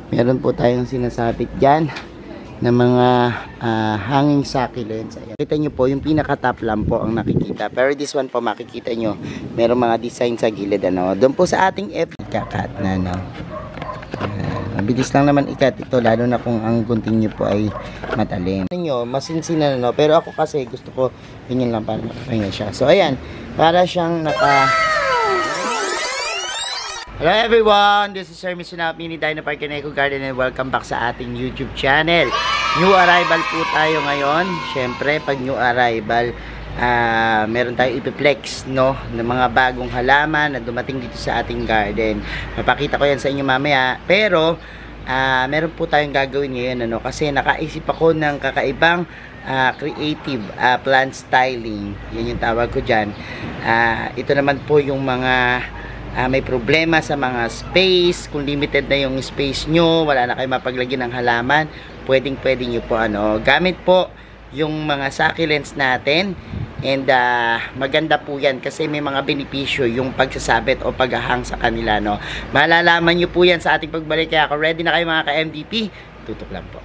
Meron po tayong sinasabit dyan na mga hanging succulents. Ayan. Kita nyo po, yung pinaka-top lang po ang nakikita. Pero this one po makikita nyo, meron mga design sa gilid. Ano. Doon po sa ating kakat na. No. Mabilis lang naman ikat ito, lalo na kung ang gunting nyo po ay matalim. Nyo, masinsinan no? Pero ako kasi gusto ko, ganyan lang para makapahinga siya. So ayan, para siyang Hello everyone, this is Sir Misunap Mini Dino Park and Eco Garden and welcome back sa ating YouTube channel. New arrival po tayo ngayon. Siyempre, pag new arrival, meron tayong ipiplex, no, ng mga bagong halaman na dumating dito sa ating garden. Mapakita ko yan sa inyo mamaya. Pero, meron po tayong gagawin ngayon, ano, kasi nakaisip ako ng kakaibang creative plant styling. Yan yung tawag ko dyan. Ito naman po yung mga may problema sa mga space. Kung limited na yung space nyo, wala na kayo mapaglagyan ng halaman, pwedeng nyo po gamit po yung mga succulents natin. And maganda po yan kasi may mga benepisyo yung pagsasabit o paghahang sa kanila, no. Malalaman nyo po yan sa ating pagbalik. Kaya kung ready na kayo mga ka-MDP, tutok lang po.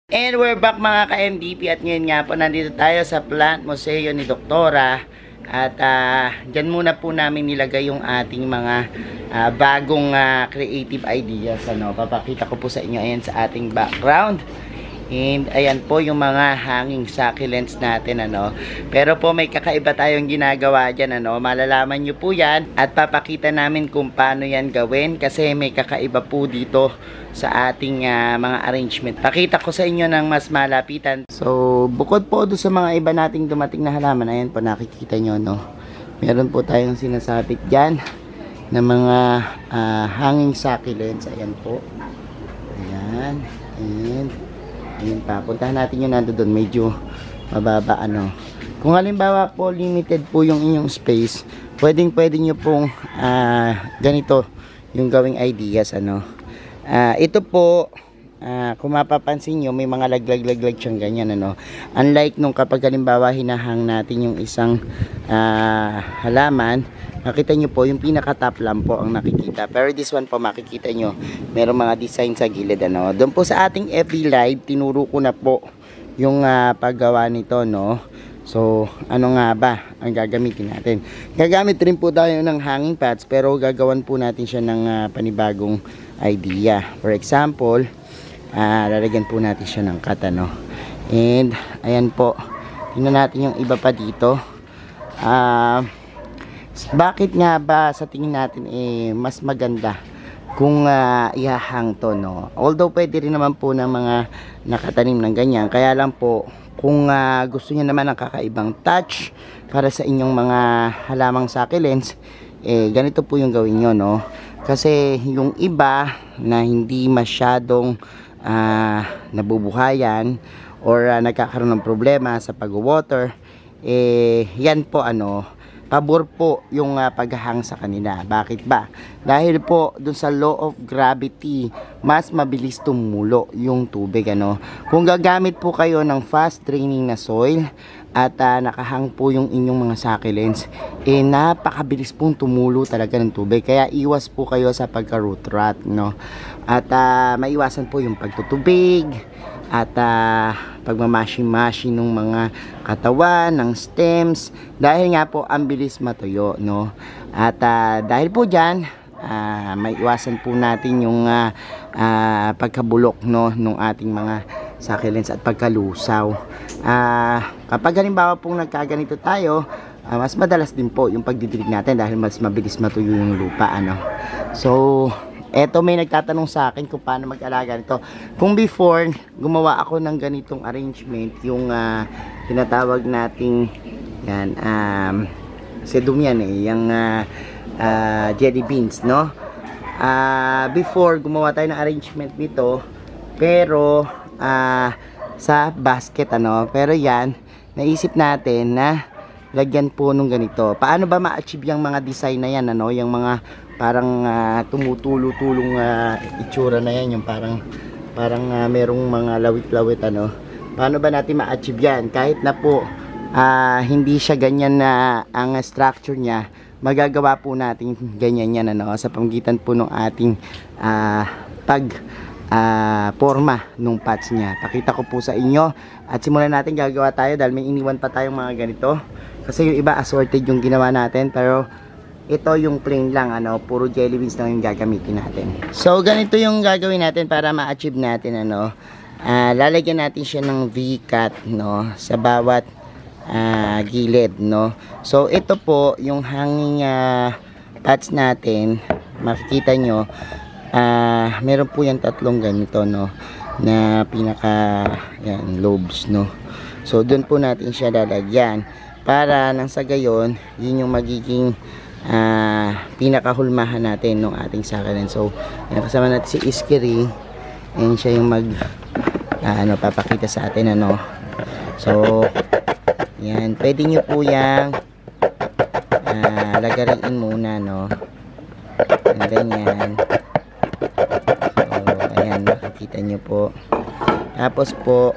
And we're back mga ka-MDP at ngayon nga po nandito tayo sa Plant Museo ni Doktora at dyan muna po namin nilagay yung ating mga bagong creative ideas, ano. Papakita ko po sa inyo ayan sa ating background. And ayan po yung mga hanging succulents natin, ano. Pero po may kakaiba tayong ginagawa dyan, ano. Malalaman nyo po yan at papakita namin kung paano yan gawin kasi may kakaiba po dito sa ating mga arrangement. Pakita ko sa inyo ng mas malapitan. So, bukod po doon sa mga iba nating dumating na halaman, ayan po nakikita nyo, no. Meron po tayong sinasabit dyan na mga hanging succulents. Ayan po. Ayan. And ayun pa, puntahan natin yung nandoon, medyo mababa, ano. Kung halimbawa po limited po yung inyong space, pwede nyo pong ganito yung gawing ideas, ano. Ito po, kung mapapansin nyo, may mga laglag siyang ganyan, ano. Unlike nung kapag halimbawa hinahang natin yung isang halaman, makita nyo po, yung pinaka-top lang po ang nakikita. Pero this one po, makikita nyo, merong mga design sa gilid, ano. Doon po sa ating FB Live, tinuro ko na po yung paggawa nito, no. So, ano nga ba ang gagamitin natin? Gagamit rin po tayo ng hanging pads, pero gagawan po natin siya ng panibagong idea. For example, lalagyan po natin siya ng cut, ano. And, ayan po, tingnan natin yung iba pa dito. Bakit nga ba sa tingin natin mas maganda kung ihahang to, no? Although pwede rin naman po ng mga nakatanim ng ganyan, kaya lang po kung gusto niyo naman ng kakaibang touch para sa inyong mga halamang succulents, ganito po yung gawin nyo, no? Kasi yung iba na hindi masyadong nabubuhayan or nagkakaroon ng problema sa pag-water, yan po, ano, pabor po yung paghahang sa kanila. Bakit ba? Dahil po dun sa law of gravity, mas mabilis tumulo yung tubig, ano. Kung gagamit po kayo ng fast draining na soil at nakahang po yung inyong mga succulents, napakabilis pong tumulo talaga ng tubig. Kaya iwas po kayo sa pagka-root rot, no. At maiwasan po yung pagtutubig at pagmamashi-mashi ng mga katawan, ng stems, dahil nga po ang bilis matuyo, no. At dahil po dyan, maiwasan po natin yung pagkabulok, no, ng ating mga succulents at pagkalusaw. Kapag halimbawa pong nagkaganito tayo, mas madalas din po yung pagdidilig natin dahil mas mabilis matuyo yung lupa, ano. So, eto, may nagtatanong sa akin kung paano mag-alaga nito. Kung before, gumawa ako ng ganitong arrangement, yung tinatawag nating yan, sedum yan, yung jelly beans, no? Before, gumawa tayo ng arrangement nito, pero sa basket, ano. Pero yan, naisip natin na lagyan po nung ganito. Paano ba ma-achieve yung mga design na yan, ano? Yung mga parang tumutulo-tulong itsura na yan, yung parang Parang merong mga lawit-lawit ano. Paano ba natin ma-achieve yan? Kahit na po hindi siya ganyan na ang structure niya, magagawa po natin ganyan yan ano, sa pamamagitan po ng ating forma nung patch niya. Pakita ko po sa inyo at simulan natin gagawa tayo dahil may iniwan pa tayong mga ganito. Kasi yung iba assorted yung ginawa natin, pero ito yung plain lang ano, puro jelly beans lang yung gagamitin natin. So ganito yung gagawin natin para ma-achieve natin ano. Lalagyan natin siya ng V-cut no, sa bawat gilid no. So ito po yung hanging patch natin. Makikita nyo meron po yung tatlong ganito no, na pinaka yan, lobes no. So doon po natin siya lalagyan para nang sa gayon yun yung magiging pinakahulmahan natin ng ating sakalan. So yan, kasama natin si Iskiri and siya yung papakita sa atin ano. So yan, pwede nyo po yung lagariin muna no, and ganyan. So ayan, makikita nyo po. Tapos po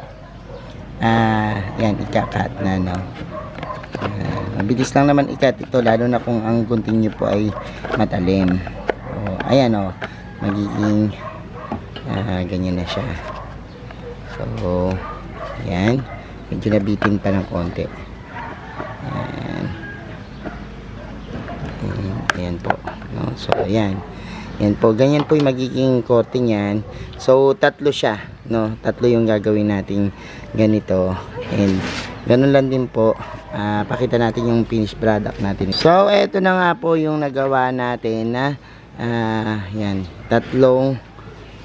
yan, ikakat na no. Mabilis lang naman ikat ito, lalo na kung ang gunting nyo po ay matalim. So, ayan o, magiging ganyan na siya. So yan, medyo nabitin pa ng konti. Ayan po no? So ayan, yan po, ganyan po yung magiging korte niyan. So tatlo siya no, tatlo yung gagawin natin ganito, and ganun lang din po. Pakita natin yung finished product natin. So eto na nga po yung nagawa natin na yan, tatlong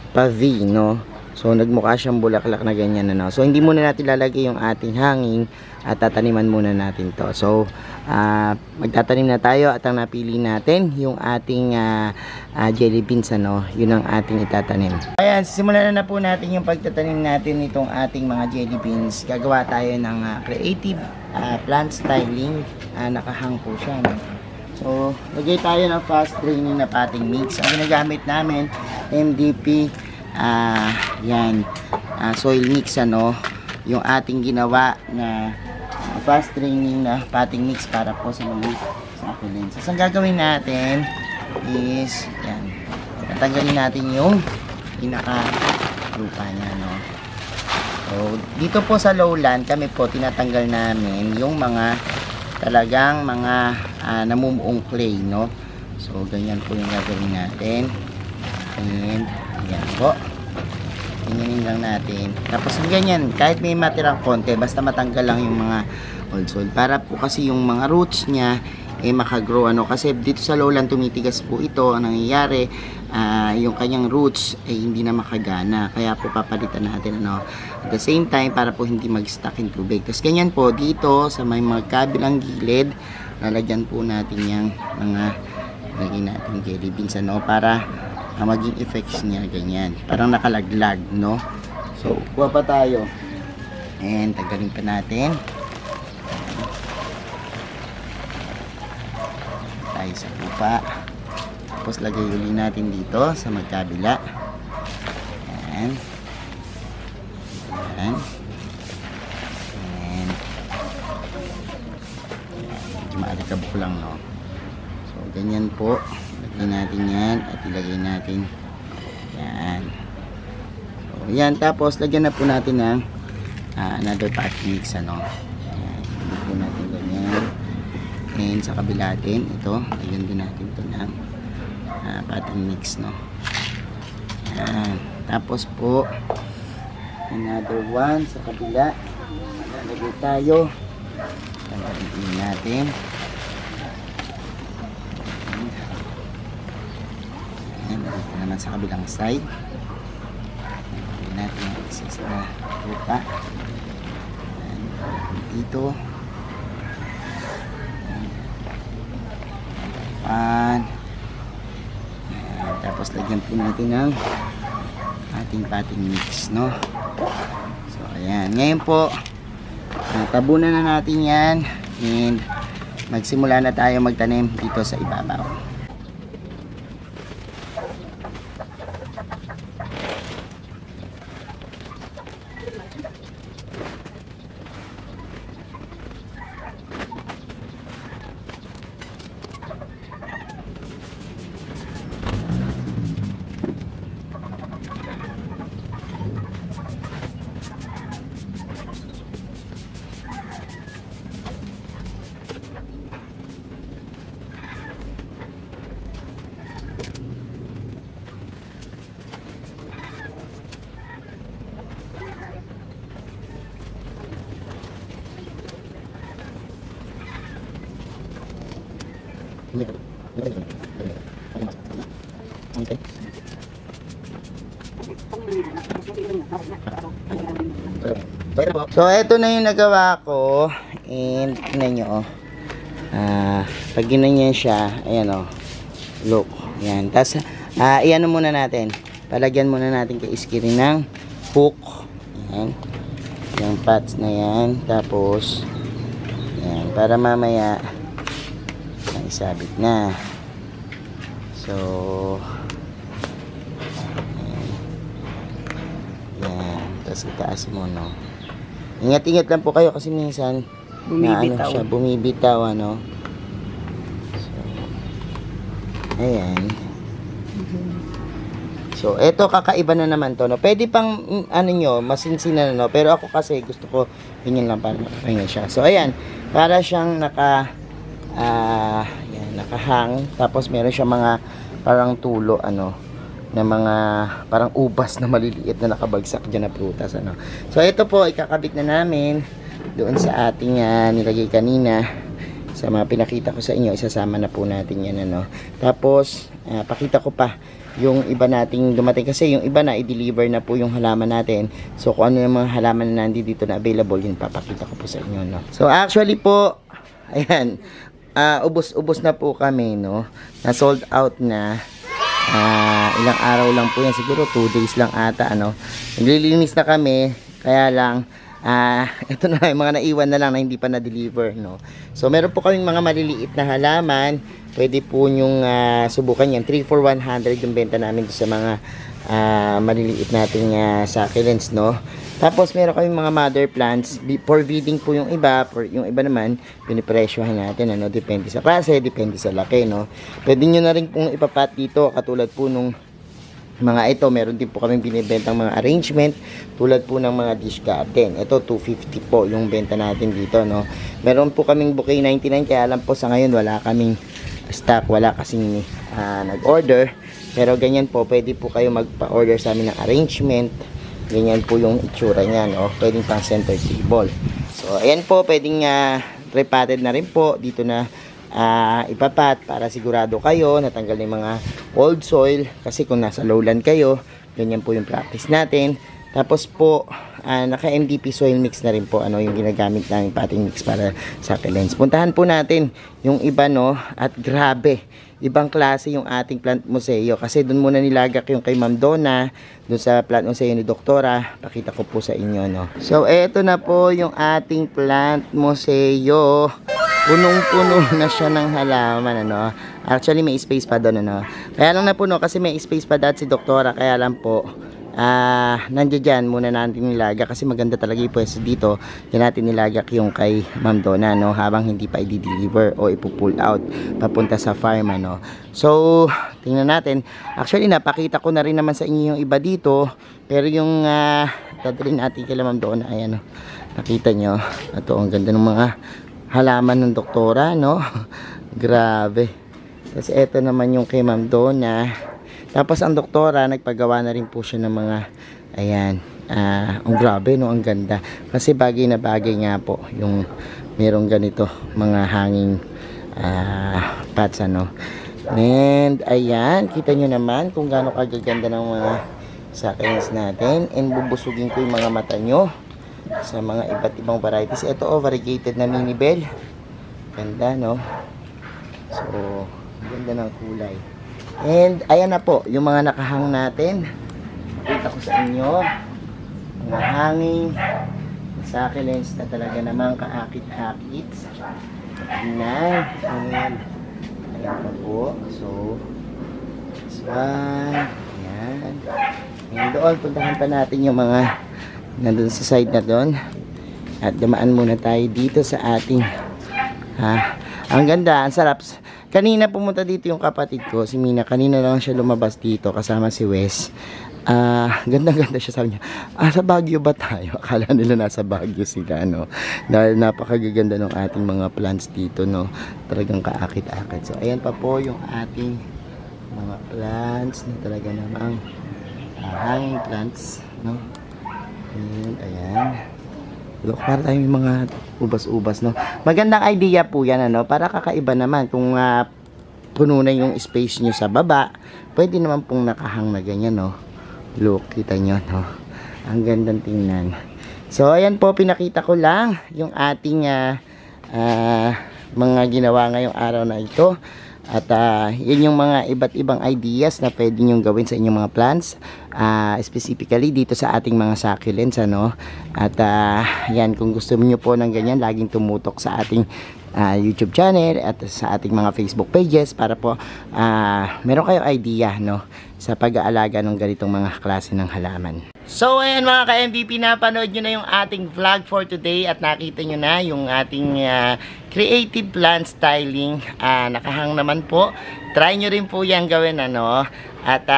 pa-V no. So nagmukha siyang bulaklak na ganyan ano. So hindi muna natin lalagay yung ating hanging at tataniman muna natin to. So magtatanim na tayo at ang napili natin yung ating jelly beans ano, yun ang ating itatanim. Ayan, simulan na po natin yung pagtatanim natin nitong ating mga jelly beans. Gagawa tayo ng creative plant styling. Nakahang po siya no? So lagay tayo ng fast draining na potting mix. Ang ginagamit namin MDP yan, soil mix ano, yung ating ginawa na fast draining na potting mix para po sa mga succulents. So ang gagawin natin is yan, tatanggalin natin yung pinaka lupa niya no. So dito po sa lowland kami po tinatanggal namin yung mga talagang mga namumuong clay no. So ganyan po yung gagawin natin, and yan po, ganyanin lang natin. Tapos ganyan, kahit may matirang konti, basta matanggal lang yung mga old soil, para po kasi yung mga roots niya makagrow ano. Kasi dito sa lowland tumitigas po ito. Ang nangyayari, yung kanyang roots hindi na makagana, kaya po papalitan natin ano. At the same time, para po hindi mag-stuck in tubig. Tapos ganyan po dito sa may magkabilang gilid, lalagyan po natin yung mga lagyan natin jelly beans ano, para maging effects niya ganyan, parang nakalaglag no. So kuha pa tayo and tanggalin pa natin tayo sa lupa. Tapos lagay uli natin dito sa magkabila. Ayan. Ayan. And medyo maalikabok lang no. So ganyan po, lagyan natin yan at ilagay natin yan. So yan, tapos lagyan na po natin ng another potting mix ano. Ayan, lagyan po natin ganyan. And sa kabila din ito, lagyan din natin ito ng potting mix no. Ayan. Tapos po another one sa kabila, lagay tayo, lagyan natin. Ito naman sa kabilang side, lagyan natin ang excess na lupa dito. Tapos lagyan po natin ng ating potting mix no. So ayan, ngayon po tabunan na natin yan and magsimula na tayo magtanim dito sa ibabaw. So, eto na yung nagawa ko. And, tingnan nyo, oh. Pag ginanyan siya, ayan, oh. Look. Ayan. Tapos, iano muna natin. Palagyan muna natin kay Iskiri ng hook. Ayan. Yung pads na yan. Tapos, ayan. Para mamaya, isabit na. So, ayan. Tapos, itaas mo, no. Ingat-ingat lang po kayo kasi minsan Bumibitaw. Siya, bumibitaw, ano. So, ayan. So, eto kakaiba na naman to, no. Pwede pang, ano nyo, masinsin na, no. Pero ako kasi gusto ko, ganyan lang para makapahinga siya. So, ayan. Para siyang ayan, nakahang. Tapos, meron siya mga parang tulo, ano, na mga parang ubas na maliliit na nakabagsak dyan na prutas, ano. So, ito po, ikakabit na namin doon sa ating nilagay kanina. Sa mga pinakita ko sa inyo, isasama na po natin yan, ano. Tapos, pakita ko pa yung iba nating dumating kasi yung iba na i-deliver na po yung halaman natin. So, kung ano yung mga halaman na nandito na available, yun papakita ko po sa inyo, no. So, actually po, ayan, ubos na po kami, no. Na sold out na. Ilang araw lang po yan, siguro 2 days lang ata, ano. Naglilinis na kami, kaya lang ito na yung mga naiwan na lang na hindi pa na-deliver, no. So meron po kaming mga maliliit na halaman, pwede po nyong subukan yan. 3 for 100 yung benta namin sa mga maliliit nating succulents, no. Tapos meron kaming mga mother plants for feeding po yung iba, yung iba naman pinipresyohan natin, ano, depende sa klase, depende sa laki, no. Pwede nyo na rin pong ipapat dito katulad po nung mga ito. Meron din po kaming binibentang mga arrangement tulad po ng mga dish garden. Ito 250 po yung benta natin dito, no. Meron po kaming bouquet 99, kaya lang po sa ngayon wala kaming stock, wala kasing nag-order. Pero ganyan po, pwede po kayo magpa-order sa amin ng arrangement. Ganyan po yung itsura niya, no. Pwedeng pang center table. So ayan po, pwedeng repotted na rin po dito na ipapat para sigurado kayo natanggal yung mga old soil, kasi kung nasa lowland kayo, ganyan po yung practice natin. Tapos po naka MDP soil mix na rin po, ano, yung ginagamit namin potting mix para sa succulents. Puntahan po natin yung iba, no, at grabe, ibang klase yung ating plant museo, kasi doon muna nilagak yung kay Ma'am Donna, doon sa plant museo ni Doktora. Pakita ko po sa inyo, no. So eto na po yung ating plant museo. Punong-puno na siya ng halaman, ano. Actually, may space pa doon, ano. Kaya lang napuno kasi may space pa dati si Doktora. Kaya lang po, nandiyan dyan muna natin nilagak kasi maganda talaga yung pwesto dito. Diyan natin nilagak yung kay Ma'am Donna, no, habang hindi pa i-deliver o ipupull out papunta sa farm, ano. So, tingnan natin. Actually, napakita ko na rin naman sa inyo yung iba dito. Pero yung dadalhin natin kay Ma'am Donna, ayan, no. Nakita nyo. Ito, ang ganda ng mga halaman ng Doktora, no. Grabe. Kasi eto naman yung kay Ma'am Donna. Tapos ang Doktora, nagpagawa na rin po siya ng mga, ayan, ang grabe, no, ang ganda. Kasi bagay na bagay nga po yung merong ganito, mga hanging pots, ano. And ayan, kita nyo naman kung gaano kagaganda ng mga succulents natin. And bubusugin ko yung mga mata nyo sa mga iba't ibang varieties. Ito, variegated na mini bell. Ganda, no. So, ganda ng kulay. And ayan na po yung mga nakahang natin. Pakita ko sa inyo mga hanging succulents na talaga namang kaakit-akit. Tingnan. And ayan pa po. So, this one. Ayan. And doon, puntahan pa natin yung mga nandun sa side na doon. At dumaan muna tayo dito sa ating ang ganda, ang sarap. Kanina pumunta dito yung kapatid ko, si Mina. Kanina lang siya lumabas dito kasama si Wes. Ganda-ganda siya, sabi niya, sa Baguio ba tayo? Akala nila nasa Baguio sila, no? Dahil napakagaganda ng ating mga plants dito, no? Talagang kaakit-akit. So ayan pa po yung ating mga plants na talaga namang hanging plants, no? And ayan. Look, para tayong mga ubas-ubas, no? Magandang idea po yan, ano? Para kakaiba naman. Kung puno na yung space nyo sa baba, pwede naman pong nakahang na ganyan, no? Look, kita nyo, no? Ang gandang tingnan. So, ayan po, pinakita ko lang yung ating mga ginawa ngayong araw na ito. At yun yung mga iba't ibang ideas na pwede nyo gawin sa inyong mga plants, specifically dito sa ating mga succulents, ano? At yan, kung gusto niyo po ng ganyan, laging tumutok sa ating YouTube channel at sa ating mga Facebook pages para po meron kayo idea, no, sa pag-aalaga ng ganitong mga klase ng halaman. So ayan mga ka-MVP, napanood nyo na yung ating vlog for today at nakita nyo na yung ating creative plant styling. Nakahang naman po. Try nyo rin po yan gawin, ano. At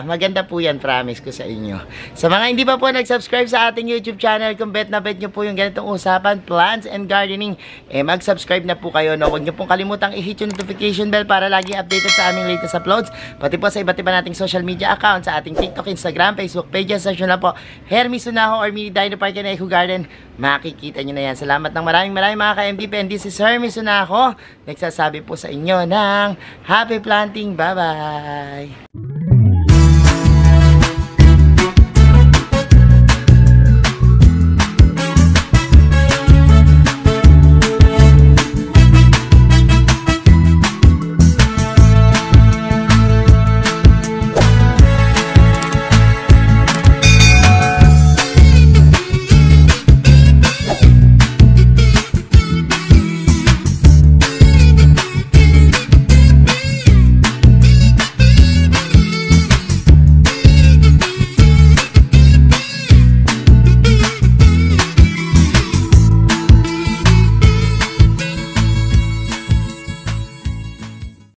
maganda po yan, promise ko sa inyo. Sa mga hindi pa po nag-subscribe sa ating YouTube channel, kung bet na bet nyo po yung ganitong usapan, plants and gardening, mag-subscribe na po kayo, no? Huwag nyo pong kalimutang i-hit yung notification bell para lagi updated sa aming latest uploads, pati po sa iba't iba nating social media accounts, sa ating TikTok, Instagram, Facebook pages. Search nyo lang po Hermy Sunaho or Mini Dino Park and Eco Garden. Makikita nyo na yan. Salamat ng maraming mga ka-MVP, and this is Hermy Sunaho, nagsasabi po sa inyo ng happy planting. Bye-bye!